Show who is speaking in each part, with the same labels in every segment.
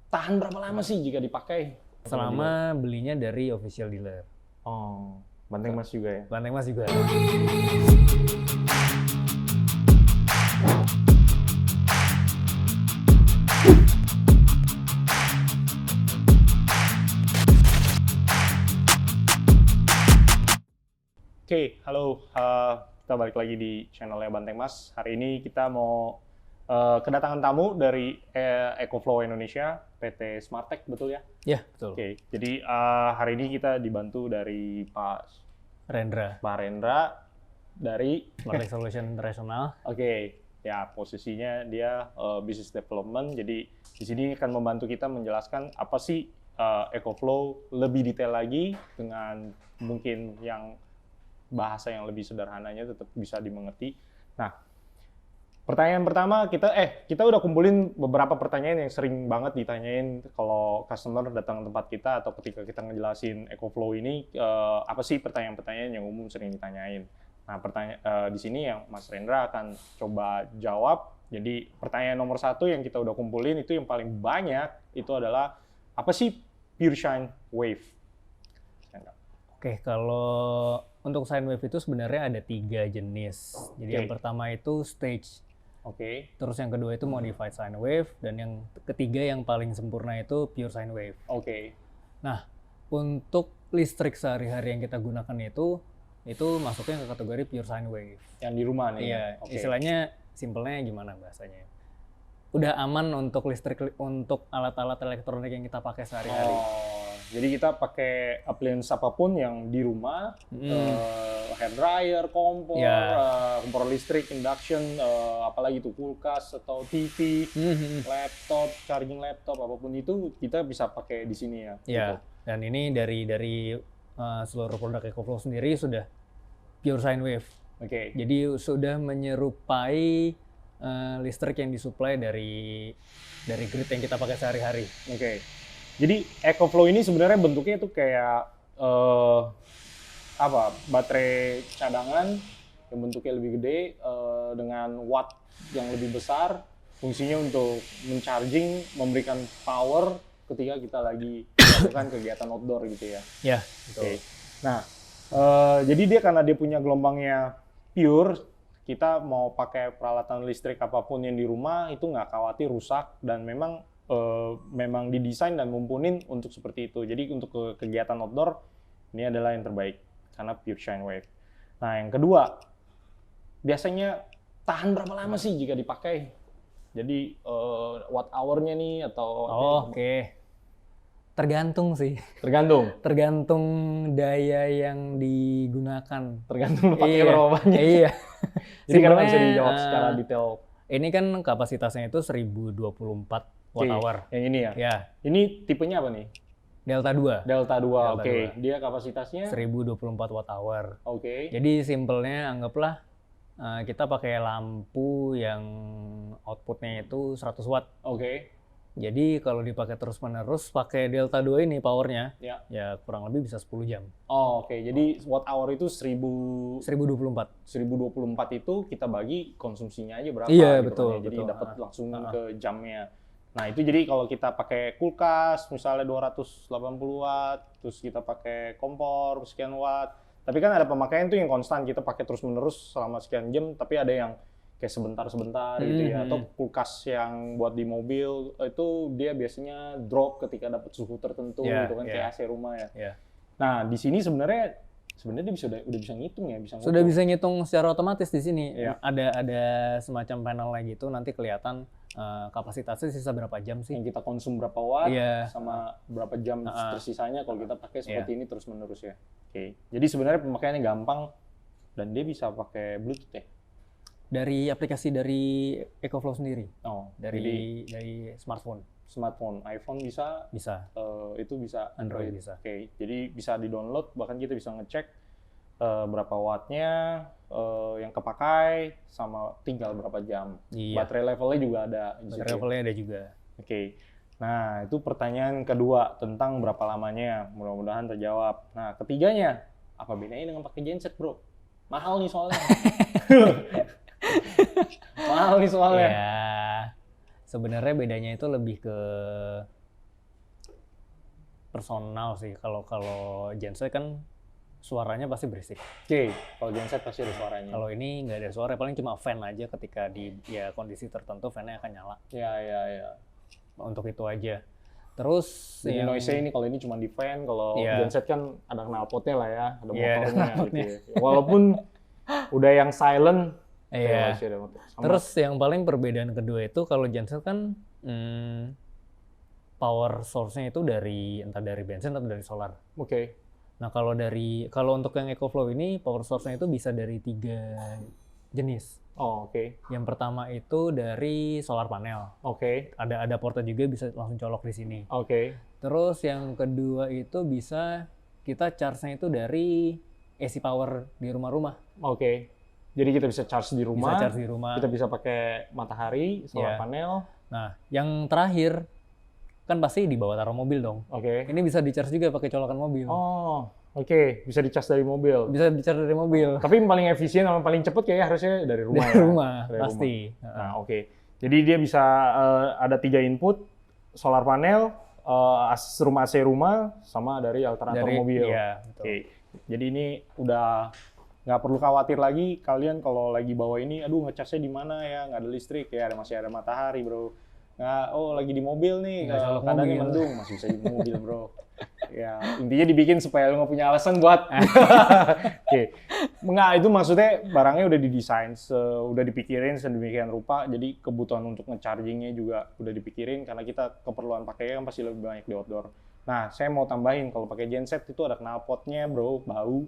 Speaker 1: tahan berapa lama sih jika dipakai?
Speaker 2: Selama belinya dari official dealer.
Speaker 1: Oh, Banteng Mas juga ya?
Speaker 2: Banteng Mas juga.
Speaker 1: Oke, halo. Kita balik lagi di channelnya Banteng Mas. Hari ini kita mau kedatangan tamu dari EcoFlow Indonesia, PT Smartech, betul ya?
Speaker 2: Ya, betul.
Speaker 1: Oke, jadi hari ini kita dibantu dari Pak
Speaker 2: Rendra
Speaker 1: dari
Speaker 2: Smartech Solution International.
Speaker 1: Oke, ya posisinya dia business development. Jadi di sini akan membantu kita menjelaskan apa sih EcoFlow lebih detail lagi dengan mungkin yang bahasa yang lebih sederhananya tetap bisa dimengerti. Nah, pertanyaan pertama kita udah kumpulin beberapa pertanyaan yang sering banget ditanyain kalau customer datang ke tempat kita atau ketika kita ngejelasin EcoFlow ini, apa sih pertanyaan-pertanyaan yang umum sering ditanyain. Nah, di sini yang Mas Rendra akan coba jawab. Jadi pertanyaan nomor 1 yang kita udah kumpulin itu yang paling banyak itu adalah apa sih Pure Shine Wave?
Speaker 2: Oke, kalau untuk sine wave itu sebenarnya ada 3 jenis. Jadi yang pertama itu stage.
Speaker 1: Oke.
Speaker 2: Terus yang kedua itu modified sine wave, dan yang ketiga yang paling sempurna itu pure sine wave.
Speaker 1: Oke.
Speaker 2: Nah, untuk listrik sehari-hari yang kita gunakan itu masuknya ke kategori pure sine wave.
Speaker 1: Yang di rumah nih.
Speaker 2: Iya, istilahnya simpelnya gimana bahasanya? Udah aman untuk listrik, untuk alat-alat elektronik yang kita pakai sehari-hari.
Speaker 1: Jadi kita pakai appliance apapun yang di rumah, hair dryer, kompor, kompor listrik, induction, apalagi itu kulkas atau TV, laptop, charging laptop, apapun itu kita bisa pakai di sini ya.
Speaker 2: Ya, gitu. Dan ini dari seluruh produk EcoFlow sendiri sudah pure sine wave.
Speaker 1: Oke.
Speaker 2: Jadi sudah menyerupai listrik yang disuplai dari grid yang kita pakai sehari-hari.
Speaker 1: Oke. Jadi EcoFlow ini sebenarnya bentuknya itu kayak baterai cadangan yang bentuknya lebih gede dengan watt yang lebih besar, fungsinya untuk mencharging, memberikan power ketika kita lagi melakukan kegiatan outdoor gitu ya.
Speaker 2: Ya, betul.
Speaker 1: Okay. Nah, jadi dia karena dia punya gelombangnya pure, kita mau pakai peralatan listrik apapun yang di rumah itu nggak khawatir rusak, dan memang didesain dan mumpunin untuk seperti itu. Jadi untuk kegiatan outdoor ini adalah yang terbaik karena pure shine wave. Nah, yang kedua, biasanya tahan berapa lama sih jika dipakai? Jadi watt hour-nya nih atau
Speaker 2: Oke. Tergantung sih.
Speaker 1: Tergantung
Speaker 2: daya yang digunakan.
Speaker 1: Tergantung pakai berapa banyak.
Speaker 2: Iya.
Speaker 1: Jadi karena bisa dijawab secara detail.
Speaker 2: Ini kan kapasitasnya itu 1024 watt hour.
Speaker 1: Yang ini ya?
Speaker 2: Ya.
Speaker 1: Ini tipenya apa nih?
Speaker 2: Delta 2.
Speaker 1: Delta 2, oke. Dia kapasitasnya?
Speaker 2: 1024 watt hour.
Speaker 1: Oke.
Speaker 2: Jadi simpelnya anggaplah kita pakai lampu yang outputnya itu 100 watt.
Speaker 1: Oke.
Speaker 2: Jadi kalau dipakai terus-menerus pakai Delta 2 ini powernya, ya kurang lebih bisa 10 jam.
Speaker 1: Oke. Jadi watt hour itu 1024 itu kita bagi konsumsinya aja berapa?
Speaker 2: Iya,
Speaker 1: gitu
Speaker 2: betul.
Speaker 1: Kan, ya. Jadi
Speaker 2: betul.
Speaker 1: dapat langsung ke jamnya. Nah, itu jadi kalau kita pakai kulkas misalnya 280 watt, terus kita pakai kompor sekian watt. Tapi kan ada pemakaian tuh yang konstan, kita pakai terus-menerus selama sekian jam, tapi ada yang kayak sebentar-sebentar gitu ya. Atau kulkas yang buat di mobil itu dia biasanya drop ketika dapat suhu tertentu gitu kan, kayak AC rumah ya.
Speaker 2: Yeah.
Speaker 1: Nah, di sini sebenarnya dia udah bisa ngitung ya, bisa
Speaker 2: sudah bisa ngitung secara otomatis di sini.
Speaker 1: Yeah.
Speaker 2: Ada semacam panelnya gitu, nanti kelihatan kapasitasnya sisa berapa jam sih.
Speaker 1: Yang kita konsum berapa watt sama berapa jam tersisanya kalau kita pakai seperti ini terus-menerus ya. Oke. Jadi sebenarnya pemakaiannya gampang dan dia bisa pakai Bluetooth ya.
Speaker 2: Dari aplikasi dari EcoFlow sendiri.
Speaker 1: Oh,
Speaker 2: dari smartphone.
Speaker 1: iPhone bisa. Itu bisa
Speaker 2: Android bisa.
Speaker 1: Oke. Jadi bisa di-download, bahkan kita bisa ngecek berapa wattnya yang kepakai sama tinggal berapa jam.
Speaker 2: Iya.
Speaker 1: Baterai levelnya juga ada.
Speaker 2: Baterai levelnya ada juga.
Speaker 1: Oke. Nah, itu pertanyaan kedua tentang berapa lamanya. Mudah-mudahan terjawab. Nah, ketiganya, apa bedanya dengan pakai genset, bro? Mahal nih soalnya.
Speaker 2: Ya, sebenarnya bedanya itu lebih ke personal sih. Kalau genset kan suaranya pasti berisik.
Speaker 1: Oke, kalau genset pasti ada suaranya.
Speaker 2: Kalau ini nggak ada suara, paling cuma fan aja ketika di ya kondisi tertentu fan-nya akan nyala.
Speaker 1: Ya.
Speaker 2: Untuk itu aja. Terus
Speaker 1: jadi noise-nya ini kalau ini cuma di fan, kalau genset kan ada knalpotnya lah ya, ada motornya gitu ya. Walaupun udah yang silent.
Speaker 2: Iya. Terus yang paling perbedaan kedua itu kalau genset kan power source-nya itu entah dari bensin atau dari solar.
Speaker 1: Oke.
Speaker 2: Nah kalau untuk yang EcoFlow ini power source-nya itu bisa dari 3 jenis.
Speaker 1: Oh, oke.
Speaker 2: Yang pertama itu dari solar panel.
Speaker 1: Oke.
Speaker 2: Ada portnya juga, bisa langsung colok di sini.
Speaker 1: Oke.
Speaker 2: Terus yang kedua itu bisa kita charge-nya itu dari AC power di rumah-rumah.
Speaker 1: Oke. Jadi kita bisa charge di rumah.
Speaker 2: Bisa charge di rumah.
Speaker 1: Kita bisa pakai matahari, solar panel.
Speaker 2: Nah, yang terakhir kan pasti di bawah taruh mobil dong.
Speaker 1: Oke.
Speaker 2: Ini bisa di-charge juga pakai colokan mobil.
Speaker 1: Oh, oke. Bisa di-charge dari mobil.
Speaker 2: Bisa di-charge dari mobil.
Speaker 1: Tapi yang paling efisien sama paling cepet kayaknya harusnya dari rumah.
Speaker 2: Dari rumah, pasti.
Speaker 1: Nah, oke. Jadi dia bisa ada 3 input, solar panel, rumah AC rumah, sama dari alternator mobil.
Speaker 2: Iya, betul.
Speaker 1: Oke. Jadi ini udah nggak perlu khawatir lagi kalian kalau lagi bawa ini, aduh ngecasnya di mana ya, nggak ada listrik ya, masih ada matahari bro. Lagi di mobil nih, keadaannya mendung, masih bisa di mobil bro. Ya intinya dibikin supaya lu nggak punya alasan buat. Oke. Nggak, itu maksudnya barangnya udah didesain, udah dipikirin sedemikian rupa, jadi kebutuhan untuk nge-chargingnya juga udah dipikirin karena kita keperluan pakainya kan pasti lebih banyak di outdoor. Nah, saya mau tambahin kalau pakai genset itu ada knalpotnya bro, bau.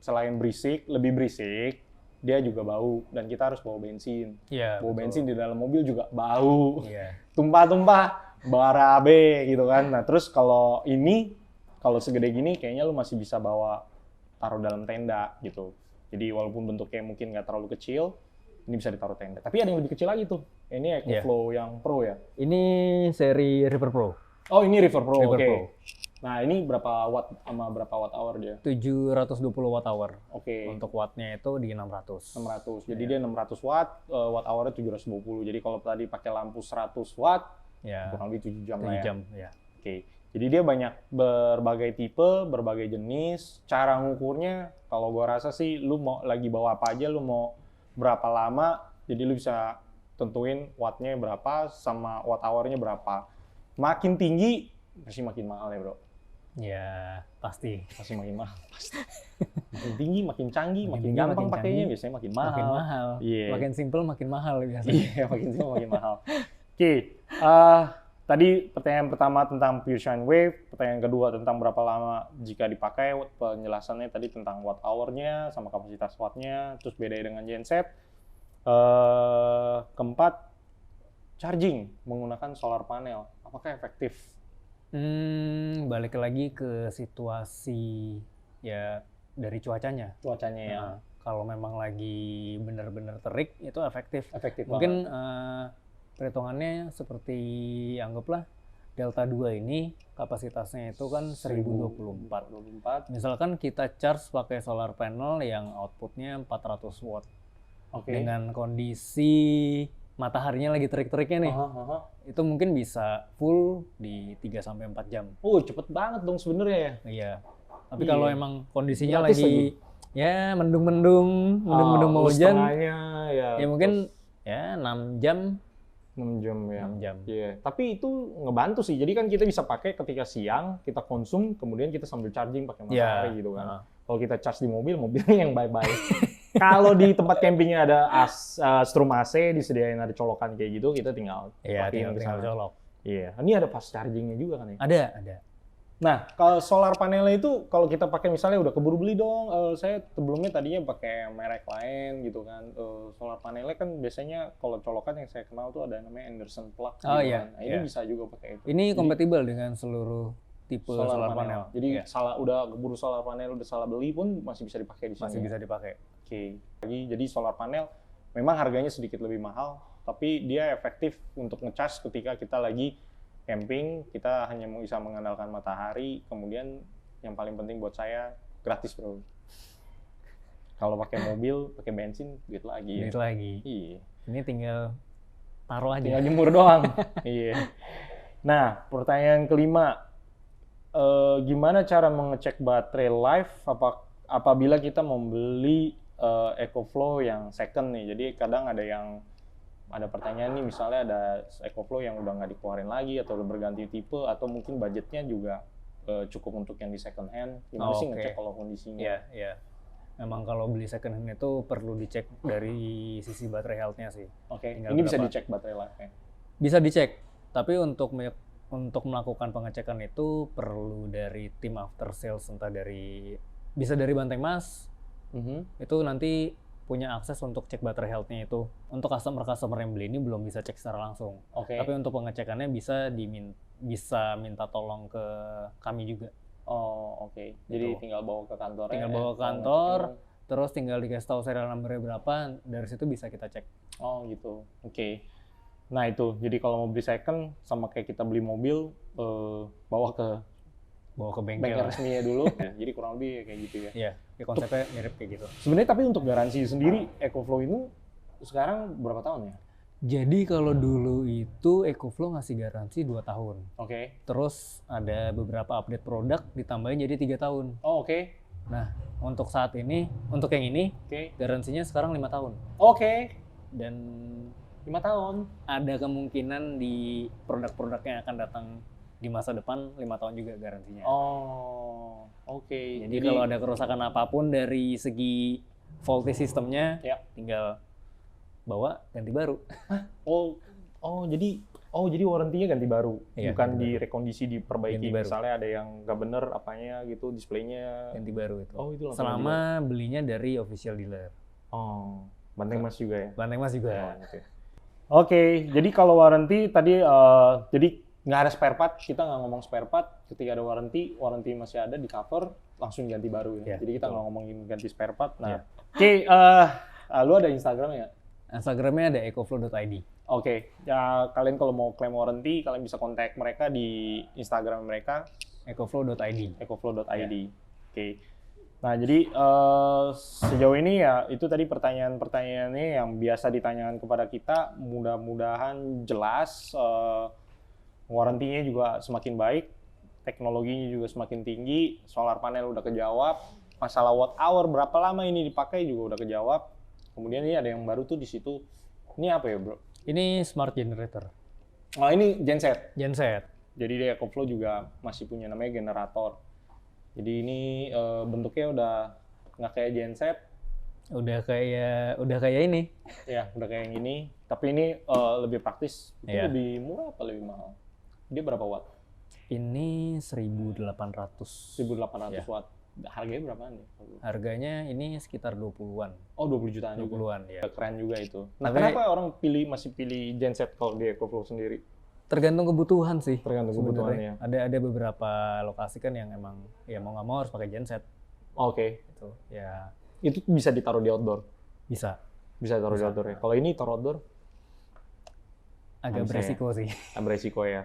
Speaker 1: Selain berisik, lebih berisik, dia juga bau dan kita harus bawa bensin.
Speaker 2: Iya,
Speaker 1: bawa bensin di dalam mobil juga bau.
Speaker 2: Iya.
Speaker 1: Tumpah-tumpah, barabe gitu kan. Nah, terus kalau segede gini kayaknya lu masih bisa bawa taruh dalam tenda gitu. Jadi walaupun bentuknya mungkin nggak terlalu kecil, ini bisa ditaruh tenda. Tapi ada yang lebih kecil lagi tuh. Ini EcoFlow yang Pro ya.
Speaker 2: Ini seri River Pro.
Speaker 1: Oh, ini River Pro.
Speaker 2: River
Speaker 1: Oke.
Speaker 2: Pro.
Speaker 1: Nah, ini berapa watt sama berapa watt hour dia?
Speaker 2: 720 watt hour.
Speaker 1: Oke.
Speaker 2: Untuk wattnya itu di 600.
Speaker 1: 600. Jadi dia 600 watt, watt hournya 720. Jadi kalau tadi pakai lampu 100 watt, kurang lebih 7 jam lah ya.
Speaker 2: 7 jam, ya.
Speaker 1: Oke. Jadi dia banyak berbagai tipe, berbagai jenis. Cara ngukurnya, kalau gua rasa sih, lu mau lagi bawa apa aja, lu mau berapa lama, jadi lu bisa tentuin wattnya berapa sama watt hournya berapa. Makin tinggi, pasti makin mahal ya bro.
Speaker 2: Ya, pasti.
Speaker 1: Pasti makin mahal. Pasti. Makin tinggi, makin canggih, makin gampang pakainya, biasanya makin mahal.
Speaker 2: Makin mahal.
Speaker 1: Yeah.
Speaker 2: Makin simple, makin mahal biasanya.
Speaker 1: Iya, makin simple, makin mahal. Oke. Tadi pertanyaan pertama tentang Pure Shine Wave, pertanyaan kedua tentang berapa lama jika dipakai, penjelasannya tadi tentang watt hour-nya sama kapasitas watt-nya, terus bedanya dengan genset. Keempat, charging menggunakan solar panel. Apakah efektif?
Speaker 2: Balik lagi ke situasi ya dari cuacanya.
Speaker 1: Cuacanya ya.
Speaker 2: Kalau memang lagi benar-benar terik itu efektif.
Speaker 1: Efektif
Speaker 2: mungkin perhitungannya seperti anggaplah Delta 2 ini kapasitasnya itu kan 1024. Misalkan kita charge pakai solar panel yang outputnya 400 watt. Dengan kondisi mataharinya lagi terik-teriknya nih. Itu mungkin bisa full di 3-4 jam.
Speaker 1: Cepet banget dong sebenarnya ya.
Speaker 2: Iya. Tapi kalau emang kondisinya lagi ya mendung-mendung mau hujan, ya mungkin ya 6 jam.
Speaker 1: 6 jam ya.
Speaker 2: 6 jam.
Speaker 1: Iya. Tapi itu ngebantu sih. Jadi kan kita bisa pakai ketika siang, kita konsum, kemudian kita sambil charging pakai matahari gitu kan. Kalau kita charge di mobil, mobilnya yang bye-bye. Kalau di tempat campingnya ada strum AC, disediain ada colokan kayak gitu, kita tinggal
Speaker 2: tinggal colok.
Speaker 1: Iya. Ini ada fast chargingnya juga kan ya?
Speaker 2: Ada.
Speaker 1: Nah, kalau solar panelnya itu kalau kita pakai misalnya udah keburu beli dong, saya sebelumnya tadinya pakai merek lain gitu kan. Solar panelnya kan biasanya kalau colokan yang saya kenal tuh ada namanya Anderson plug gitu kan. Nah, ini bisa juga pakai itu.
Speaker 2: Ini kompatibel dengan seluruh tipe solar panel.
Speaker 1: Jadi udah keburu solar panel, udah salah beli pun masih bisa dipakai di sini.
Speaker 2: Masih bisa dipakai.
Speaker 1: Oke. Jadi solar panel memang harganya sedikit lebih mahal, tapi dia efektif untuk ngecas ketika kita lagi camping, kita hanya bisa mengandalkan matahari, kemudian yang paling penting buat saya, gratis bro. Kalau pakai mobil, pakai bensin, duit lagi.
Speaker 2: Duit lagi.
Speaker 1: Iya.
Speaker 2: Ini tinggal taruh aja.
Speaker 1: Tinggal jemur doang. Iya. Nah, pertanyaan kelima, gimana cara mengecek baterai life apabila kita membeli EcoFlow yang second nih. Jadi kadang ada pertanyaan nih, misalnya ada EcoFlow yang udah nggak dikeluarin lagi atau udah berganti tipe atau mungkin budgetnya juga cukup untuk yang di second hand. Gimana sih ngecek kalau kondisinya?
Speaker 2: Iya, iya. Memang kalau beli second hand itu perlu dicek dari sisi baterai health-nya sih.
Speaker 1: Oke.
Speaker 2: Tinggal
Speaker 1: Ini bisa
Speaker 2: berapa?
Speaker 1: dicek baterai life-nya.
Speaker 2: Bisa dicek, tapi untuk melakukan pengecekan itu perlu dari tim after sales, bisa dari Banteng Mas. Itu nanti punya akses untuk cek baterai health-nya itu. Untuk customer yang beli ini belum bisa cek secara langsung.
Speaker 1: Oke.
Speaker 2: Tapi untuk pengecekannya bisa minta tolong ke kami juga.
Speaker 1: Oh, oke. Jadi tinggal bawa ke kantor.
Speaker 2: Tinggal bawa ke kantor, terus tinggal dikasih tahu serial number-nya berapa, dari situ bisa kita cek.
Speaker 1: Oh, gitu. Oke. Nah, itu. Jadi kalau mau beli second sama kayak kita beli mobil, bawa ke bengkel resminya dulu. Jadi kurang lebih kayak gitu ya.
Speaker 2: Iya, ya konsepnya mirip kayak gitu.
Speaker 1: Sebenarnya tapi untuk garansi sendiri EcoFlow itu sekarang berapa tahun ya?
Speaker 2: Jadi kalau dulu itu EcoFlow ngasih garansi 2 tahun.
Speaker 1: Oke.
Speaker 2: Terus ada beberapa update produk ditambahin jadi 3 tahun.
Speaker 1: Oh, oke.
Speaker 2: Nah, untuk saat ini, untuk yang ini,
Speaker 1: Oke.
Speaker 2: garansinya sekarang 5 tahun.
Speaker 1: Oke.
Speaker 2: Dan
Speaker 1: 5 tahun.
Speaker 2: ada kemungkinan di produk-produk yang akan datang di masa depan 5 tahun juga garansinya.
Speaker 1: Oh, oke.
Speaker 2: Jadi kalau ada kerusakan apapun dari segi faulty sistemnya,
Speaker 1: Ya.
Speaker 2: tinggal bawa ganti baru.
Speaker 1: jadi warrantinya ganti baru,
Speaker 2: Iya,
Speaker 1: bukan
Speaker 2: ganti
Speaker 1: direkondisi diperbaiki.
Speaker 2: Ganti baru.
Speaker 1: Misalnya ada yang nggak bener apanya gitu, displaynya.
Speaker 2: Ganti baru itu.
Speaker 1: Oh, itu langsung
Speaker 2: Selama belinya dari official dealer.
Speaker 1: Oh, Banteng Mas juga ya.
Speaker 2: Banteng Mas juga.
Speaker 1: Oke, jadi kalau warranty tadi, jadi nggak ada spare part, kita nggak ngomong spare part. Ketika ada warranty masih ada di cover, langsung ganti baru ya.
Speaker 2: Ya,
Speaker 1: Jadi kita
Speaker 2: betul.
Speaker 1: nggak ngomongin ganti spare part. Nah,
Speaker 2: Ya.
Speaker 1: oke, lu ada Instagram ya?
Speaker 2: Instagramnya ada ecoflow.id.
Speaker 1: Oke, ya kalian kalau mau klaim warranty, kalian bisa kontak mereka di Instagram mereka,
Speaker 2: ecoflow.id.
Speaker 1: ecoflow.id. Oke. Nah, jadi sejauh ini ya itu tadi pertanyaan-pertanyaannya yang biasa ditanyakan kepada kita. Mudah-mudahan jelas, warrantinya juga semakin baik, teknologinya juga semakin tinggi, solar panel udah kejawab, masalah watt hour berapa lama ini dipakai juga udah kejawab. Kemudian ini ada yang baru tuh di situ. Ini apa ya, Bro?
Speaker 2: Ini smart generator.
Speaker 1: Oh, ini genset.
Speaker 2: Genset.
Speaker 1: Jadi di EcoFlow juga masih punya namanya generator. Jadi ini bentuknya udah nggak kayak genset,
Speaker 2: Udah kayak ini.
Speaker 1: ya udah kayak yang ini. Tapi ini lebih praktis. Itu
Speaker 2: Iya.
Speaker 1: lebih murah apa lebih mahal? Dia berapa watt?
Speaker 2: Ini 1.800.
Speaker 1: 1.800
Speaker 2: Ya.
Speaker 1: watt. Harganya berapaan nih?
Speaker 2: Harganya ini sekitar 20-an.
Speaker 1: Oh, 20 jutaan juga.
Speaker 2: 20-an ya.
Speaker 1: Keren juga itu. Nah,
Speaker 2: Tapi-
Speaker 1: kenapa orang masih pilih genset kalau di EcoFlow sendiri?
Speaker 2: Tergantung kebutuhan sih.
Speaker 1: Tergantung
Speaker 2: sebenarnya.
Speaker 1: kebutuhannya.
Speaker 2: Ada beberapa lokasi kan yang emang ya mau nggak mau harus pakai genset
Speaker 1: Oke.
Speaker 2: gitu. Ya
Speaker 1: Itu bisa ditaruh di outdoor.
Speaker 2: bisa.
Speaker 1: Bisa taruh di outdoor ya. Kalau ini taruh outdoor,
Speaker 2: Agak
Speaker 1: Bisa ya.
Speaker 2: beresiko sih.
Speaker 1: ada beresiko ya.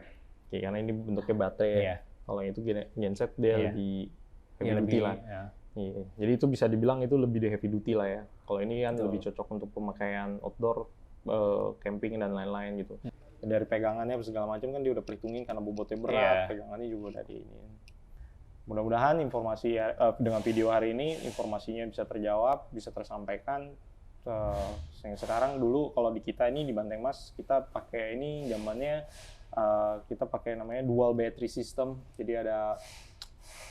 Speaker 1: Oke, karena ini bentuknya baterai ya.
Speaker 2: Iya.
Speaker 1: Kalau itu genset dia
Speaker 2: Iya.
Speaker 1: lebih
Speaker 2: Ya,
Speaker 1: heavy duty lah.
Speaker 2: ya.
Speaker 1: Iya. Jadi itu bisa dibilang itu lebih di heavy duty lah ya. Kalau ini kan
Speaker 2: Betul.
Speaker 1: lebih cocok untuk pemakaian outdoor, camping dan lain-lain gitu. Dari pegangannya segala macam kan dia udah perhitungin karena bobotnya berat,
Speaker 2: Iya.
Speaker 1: pegangannya juga udah di ini. Mudah-mudahan informasi dengan video hari ini informasinya bisa terjawab, bisa tersampaikan. Yang sekarang dulu kalau di kita ini di Banteng Mas kita pakai ini zamannya kita pakai namanya dual battery system. Jadi ada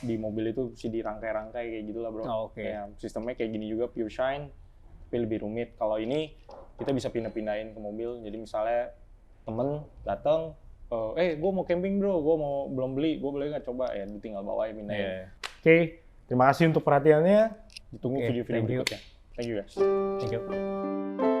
Speaker 1: di mobil itu mesti dirangkai-rangkai kayak gitulah, Bro.
Speaker 2: Oh, oke.
Speaker 1: Ya, sistemnya kayak gini juga Pure Shine, tapi lebih rumit. Kalau ini kita bisa pindah-pindahin ke mobil. Jadi misalnya temen datang, gue mau camping bro, gue mau belum beli, gue boleh nggak coba ya, lu tinggal bawa ya pindahin.
Speaker 2: Iya.
Speaker 1: Oke, terima kasih untuk perhatiannya. Ditunggu
Speaker 2: Oke,
Speaker 1: video-video
Speaker 2: thank you.
Speaker 1: berikutnya. Thank you guys.
Speaker 2: Thank you.